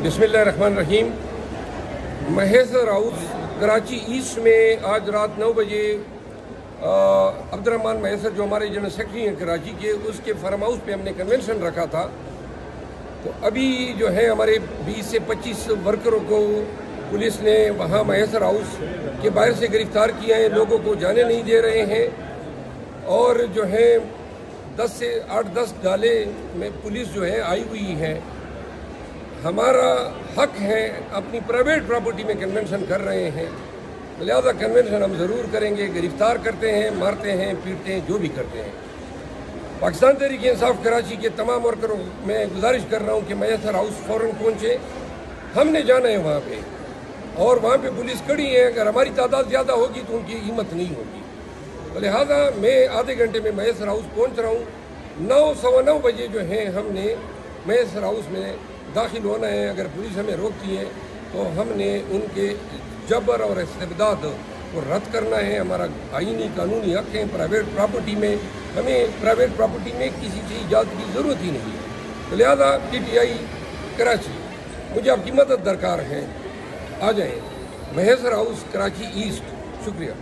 बिस्मिल्लाहिर्रहमानिर्रहीम। Mahesar house Karachi east में आज रात 9 बजे अब्दुर्रहमान महेसर जो हमारे जनरल सेक्रेटरी हैं कराची के, उसके फार्म हाउस पे हमने कन्वेंशन रखा था। तो अभी जो है हमारे 20 से 25 वर्करों को पुलिस ने वहाँ महेसर हाउस के बाहर से गिरफ्तार किया है। लोगों को जाने नहीं दे रहे हैं और जो है 10 से 8-10 डाले में पुलिस जो है आई हुई है। हमारा हक है, अपनी प्राइवेट प्रॉपर्टी में कन्वेंशन कर रहे हैं, लिहाजा कन्वेंशन हम ज़रूर करेंगे। गिरफ्तार करते हैं, मारते हैं, पीटते हैं, जो भी करते हैं। पाकिस्तान तहरीक इंसाफ कराची के तमाम वर्करों में गुजारिश कर रहा हूँ कि महेसर हाउस फ़ौरन पहुँचे। हमने जाना है वहाँ पे और वहाँ पे पुलिस खड़ी है। अगर हमारी तादाद ज़्यादा होगी तो उनकी हिम्मत नहीं होगी। तो लिहाजा मैं आधे घंटे में महेसर हाउस पहुँच रहा हूँ। 9-9:15 बजे जो है हमने महेसर हाउस में दाखिल होना है। अगर पुलिस हमें रोकती है तो हमने उनके जबर और इस्तेबदाद को रद्द करना है। हमारा आईनी कानूनी हक है। प्राइवेट प्रॉपर्टी में हमें प्राइवेट प्रॉपर्टी में किसी से इजाज़त की ज़रूरत ही नहीं है। तो लिहाजा PTI कराची, मुझे आपकी मदद दरकार है। आ जाएँ महेसर हाउस कराची ईस्ट। शुक्रिया।